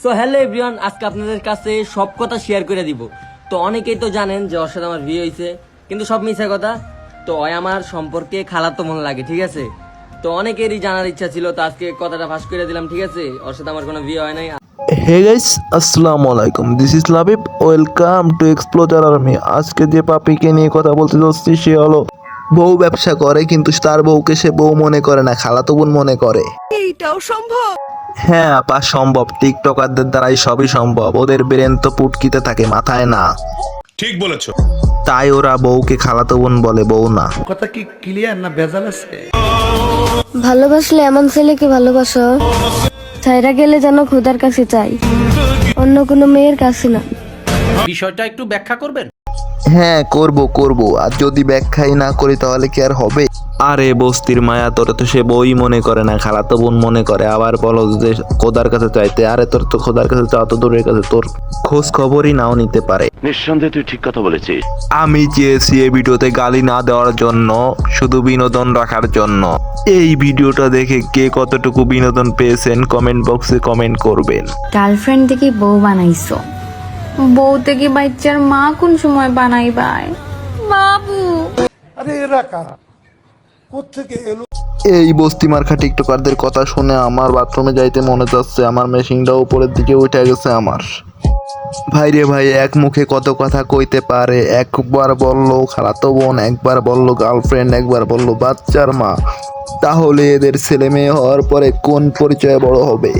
So hello everyone, আজকে আপনাদের কাছে সব কথা শেয়ার করে দিব। তো অনেকেই তো জানেন যে ওর সাথে আমার বিয়ে হয়েছে, কিন্তু সব মিথ্যা কথা। তো ওই আমার সম্পর্কে খালাতো মন লাগে, ঠিক আছে। তো অনেকেরই জানার ইচ্ছা ছিল, তো আজকে কথাটা ফাঁস করে দিলাম, ঠিক আছে। ওর সাথে আমার কোনো বিয়ে হয় নাই। হে গাইস, আসসালামু আলাইকুম। This is Labib, welcome to এক্সপ্লোজার army. আজকে যে পাপিকে নিয়ে কথা বলতে যাচ্ছি সে হলো বউ ব্যবসা করে, কিন্তু তার বউকে সে বউ মনে করে না, খালাতো বোন মনে করে। এইটাও সম্ভব? হ্যাঁ আপা, সম্ভব। টিকটকারদের দ্বারাই সবই সম্ভব। ওদের ব্রেন তো পুটকিতে থাকে, মাথায় না। ঠিক বলেছো। তাই ওরা বউকে খালাতো বোন বলে, বউ না। কথা কি ক্লিয়ার না ভেজাল আছে? ভালোবাসলে এমন ছেলেকে ভালোবাসো, ছাইরা গেলে যেন খোদার কাছে চাই, অন্য কোনো মেয়ের কাছে না। বিষয়টা একটু ব্যাখ্যা করবেন? হ্যাঁ করব। আর যদি ব্যাখ্যাই না করি তাহলে কি আর হবে? আরে বস্তির মায়া, তোর তো সে বই মনে করে না, খালাতো বোন মনে করে। আবার বলো যে খোদার কাছে চাইতে, আরে তোর তো খোদার কাছে চাও তো দূরের কাছে, তোর খোঁজ খবরই নাও নিতে পারে। নিঃসন্দেহে তুই ঠিক কথা বলেছিস। আমি চেয়েছি এই ভিডিওতে গালি না দেওয়ার জন্য, শুধু বিনোদন রাখার জন্য। এই ভিডিওটা দেখে কে কতটুকু বিনোদন পেয়েছেন কমেন্ট বক্সে কমেন্ট করবেন। গার্লফ্রেন্ড থেকে বউ বানাইছো, বউ থেকে বাচ্চার মা কোন সময় বানাইবাই বাবু? আরে এরা কারা, কোত্থেকে এলো? এই বস্তি মার্কা টিকটকারদের কথা শুনে আমার বাথরুমে যাইতে মনে যাচ্ছে। আমার মেশিনটাও উপরের দিকে উঠে গেছে আমার। ভাই রে ভাই, এক মুখে কত কথা কইতে পারে। একবার বললো খালাতো বোন, একবার বললো গার্লফ্রেন্ড, একবার বললো বাচ্চার মা। তাহলে এদের ছেলে মেয়ে হওয়ার পরে কোন পরিচয়ে বড় হবে?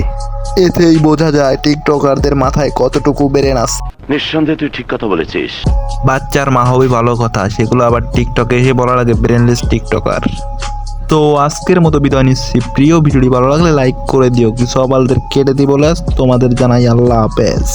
এতেই বোঝা যায় টিকটকারদের মাথায় কতটুকু ব্রেন আছে। নিঃসন্দেহে তুই ঠিক কথা বলেছিস। বাচ্চার মা হবে ভালো কথা, সেগুলো আবার টিকটকে এসে বলা লাগে ব্রেনলেস টিকটকার। তো আজকের মতো বিদায় নিচ্ছি। প্রিয় ভিডিওটি ভালো লাগলে লাইক করে দিও। কিছু আবালদের কেটে দিব। তোমাদের জানাই আল্লাহ হাফেজ।